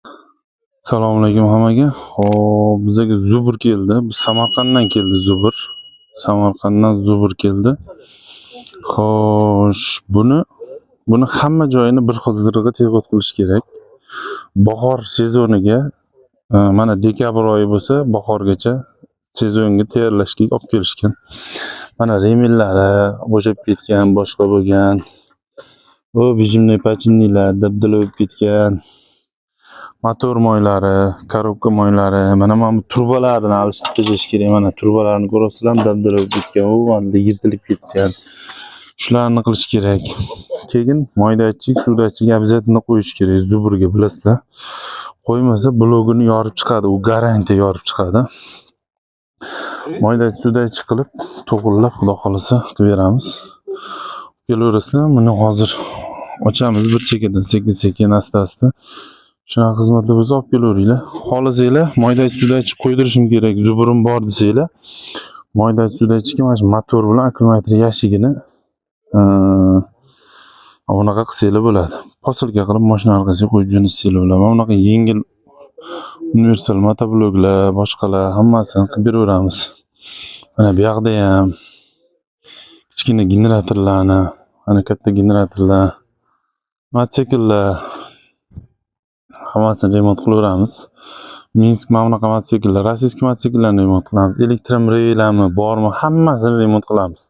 Assalomu alaykum hammaga. Xo'p, bizga Zubur keldi. Bu Samarqanddan keldi Zubur. Samarqanddan Zubur keldi. Xo'sh, buni hamma joyini bir xildirg'i teg'ot qilish kerak. Bahor sezoniga, mana dekabr oyi bo'lsa, bahorgacha sezonga tayyorlashga olib kelishgan. Mana remillari bo'shab ketgan, boshqa bo'lgan. Bu bijimniy pachinnilar dabdala bo'lib ketgan. Motor moylari, korobka moylari, mana bu turbalarni alishtirib tashlash kerak. Mana turbalarni ko'rasizlar, dabdala bo'lib ketgan, u endi yirtilib ketgan. Shularni qilish kerak. Keyin moydachik, suvdachik обязательно qo'yish kerak Zuburga, bilasizlar. Qo'ymasa blogini yorib chiqadi, u garantiya yorib chiqadi. Moydachik, suvdachik qilib, to'g'irlab, xudo xolasa qilib beramiz. Kelaverasizlar, buni hozir ochamiz bir chekkadan, sekin-sekin, asta-asta. Shunaqa xizmatlar bo'lsa olib kelaveringlar. Xohlasanglar moydachik suvdachik qo'ydirishim kerak, Zuburim bor desanglar, moydachik suvdachikka mana shu motor bilan akkumulyator yashigini bunaqa qilsanglar bo'ladi. Posilka qilib mashina orqasiga qo'yib jo'natsanglar bo'ladi. Mana bunaqa yengil universal motobloklar, boshqalar hammasini qilib beraveramiz. Mana bu yoqda ham kichkina generatorlarni, mana katta generatorlar, mototsikllar hammasini remont qilaveramiz. Minsk mana bunaqa mototsikllar, rossiyskiy mototsikllarni remont qilamiz. Elektromobillarmi, bormi, hammasini remont qilamiz.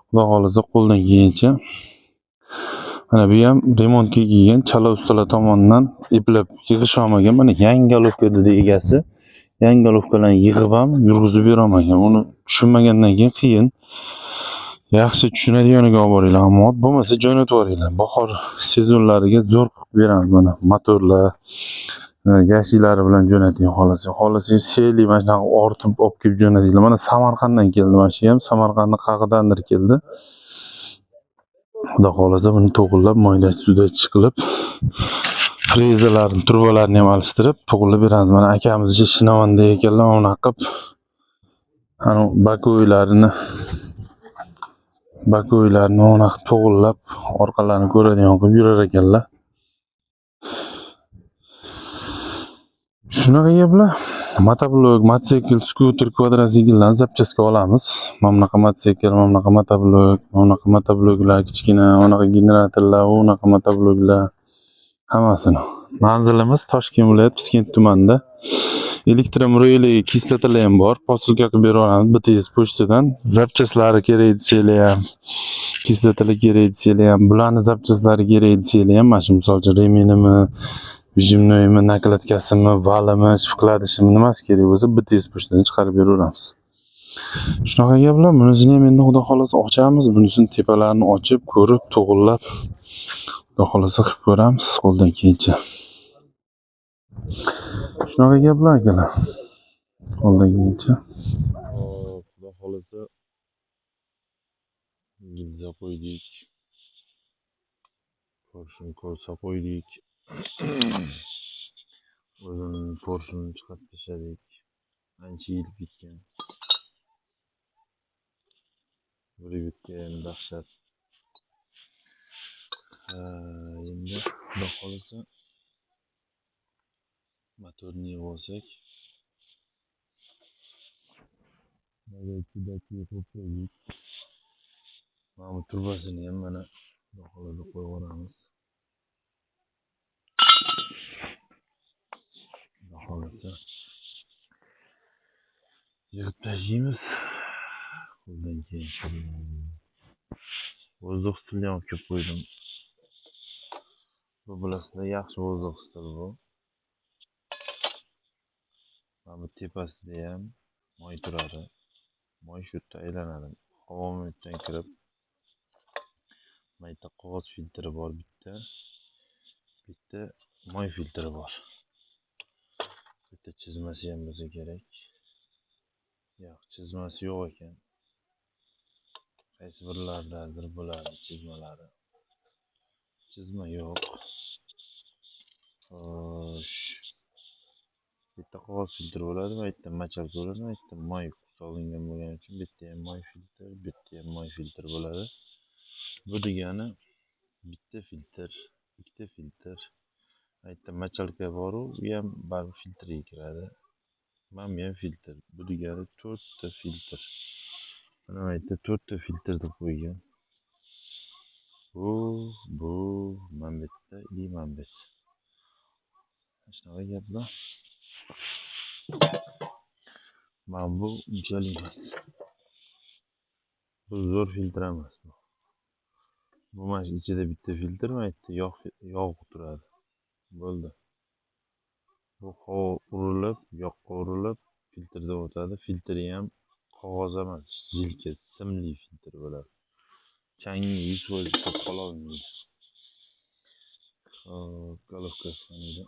Xudo xolasa qo'ldan kelgancha. Mana bu ham remontga kelgan chala ustalar tomonidan eplab yig'ish olmagan. Mana yangi golovka dedi egasi. Yangi golovkalarni yig'ib ham yurg'izib bera olmagan. Uni tushunmagandan keyin qiyin. Yaxshi tushunadiganiga olib boringlar, ammo bo'lmasa jo'natib yuboringlar. Bahor sezonlariga zo'r qilib beramiz mana motorlar, yashiklari bilan jo'nating xohlasangiz. Xohlasangiz seli mana shunaqa ortib olib kelib jo'natinglar. Mana Samarqanddan keldi, mana shu ham Samarqandning qag'idandir keldi. Xudo xolasa buni to'g'irlab, moydachik suvdachik qilib, frezalarni, turbalarni ham alishtirib, to'g'irlab beramiz. Mana akamiz Shinavanda ekanlar, mana qilib, ana bakoylarni mana to'g'irlab, orqalarini ko'radigan qilib yurar ekanlar. Shunaqa gaplar. Motoblok, mototsikl, skuter, kvadrotsikllarni zapchaska olamiz. Mana bunaqa mototsikl, mana bunaqa motoblok, mana bunaqa motobloklar, kichkina, mana bunaqa generatorlar, bunaqa motobloklar hammasini. Manzilimiz Toshkent viloyat Piskent tumanida. Elektromobil kislotalar ham bor. Posilka qilib beraveramiz BTS pochtadan. Zapchaslari kerak desanglar ham, kislotalar kerak desanglar ham, bularni zapchaslari kerak desanglar ham, mana shu misolcha reminimi, bijimnoymi, naklatkasimi, valimi, shifkladishimi nimasi kerak bo'lsa BTS pochtadan chiqarib beraveramiz. Shunaqa gaplar. Bunisini ham endi xudo xolasa ochamiz. Bunisini tepalarini ochib, ko'rib, to'g'irlab xudo xolasa qilib ko'ramiz qo'ldan kelgancha. Shunaqa gaplar akalar. Qo'ldan kelgancha. Xudo xolasa gilza qo'ydik. Ko'rsa qo'ydik. O'zining porshini chiqarib tashladik. Ancha yilib ketgan. Bribitga ham dahshat. Endi xudo xolasa motorni yig'ib olsak, mana bu turbasini ham mana xudo xolasa qo'yib yuboramiz. Xudo xolasa yig'ib tashlaymiz. Qo'ldan keyin vozdux stuli ham olib kelib qo'ydim. Bu bilasizlar, yaxshi vozdux stuli bu. Mana bu tepasida ham moy turadi. Moy shu yerda aylanadi. Havo mo'yitdan kirib, mana yerda qog'oz filtri bor bitta moy filtri bor. Bitta chizmasi ham bo'lsa kerak. Yo'q, chizmasi yo'q ekan. Qaysi birlardadir bo'ladi chizmalari. Chizma yo'q. Xo'sh. Bitta qog'oz filtri bo'ladi va bitta machal bo'ladi, va bitta moy solingan bo'lgani uchun bitta ham moy filtr, bitta ham moy filtr bo'ladi. Bu degani bitta filtr, ikkita filtr, Aytda machalka boru, u ham baribir filtrga kiradi. Mana bu ham filtr. Bu degani 4 ta filtr. Mana bu yerda 4 ta filtrni qo'ygan. Bu, mana bu yerda и mana bu yerda. Shunaqa gaplar. Mana bu unchalik emas. Bu zo'r filtr emas bu. Bu mana shu ichida bitta filtr, mana yerda yog' turadi. Bo'ldi. Bu havo urilib, yoqqa urilib, filtrdan o'tadi. Filtri ham qog'oz emas, jilka, simli filtr bo'ladi. Changni 100% ushlab qola olmaydi. Hop, golovkasi qaniydi?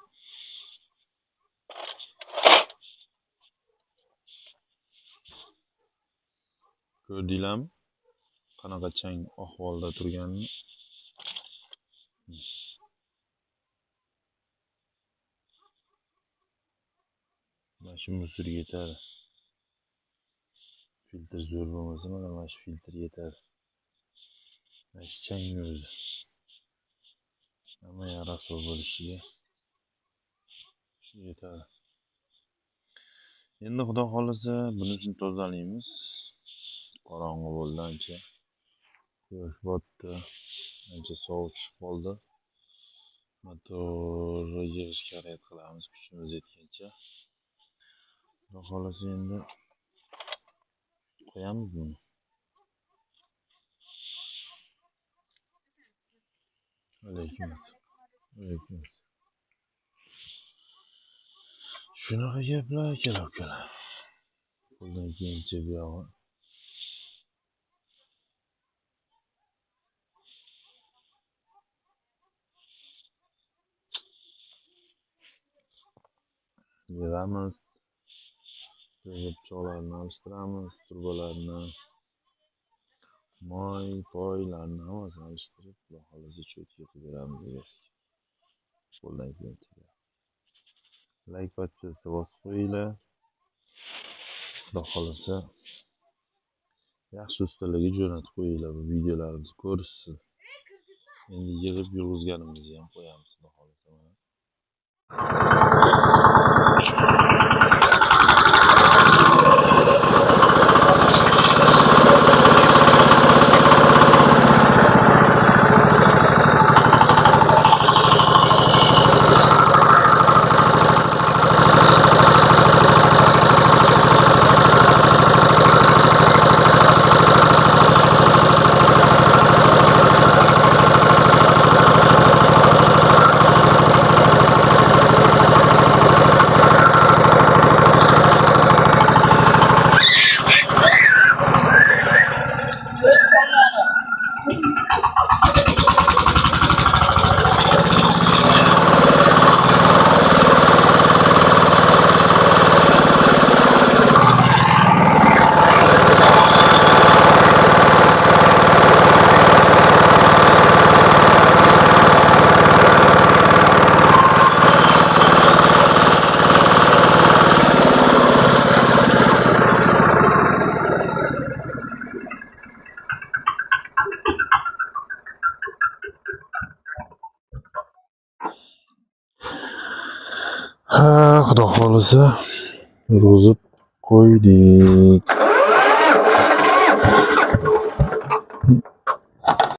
Ko'rdinglarmi? Qanaqa chang ahvolda turganini? Mana shu musorga yetadi. Filtr zo'r bo'lmasa, mana shu filtr yetadi. Mana shu changni o'zi. Hamma yarasi bo'lishiga yetadi. Endi xudo xolisa bunisini tozalaymiz. Qorong'i bo'ldi ancha. Quyosh botdi. Ancha sovuq tushib qoldi. Motorni yig'ishga harakat qilamiz kuchimiz yetgancha. Xudo xolisa endi qo'yamiz buni. Alaykum. Shunaqa gaplar aka-ukalar. Qo'ldan kelgancha bu yog'i yig'amiz. Pichoqlarni alishtiramiz, turbalarni, moy, poylarni hammasini alishtirib, xudo xolisa cho'tga qilib beramiz egasiga. Qo'ldan kelgancha. Like podpiska bosib qo'yinglar. Xudo xolisa yaxshi ustalarga jo'natib qo'yinglar, bu videolarimizni ko'rishsin. Endi yig'ib yurg'izganimizni ham qo'yamiz, xudo xolisa. Xudo xolisa yurg'izib qo'ydik.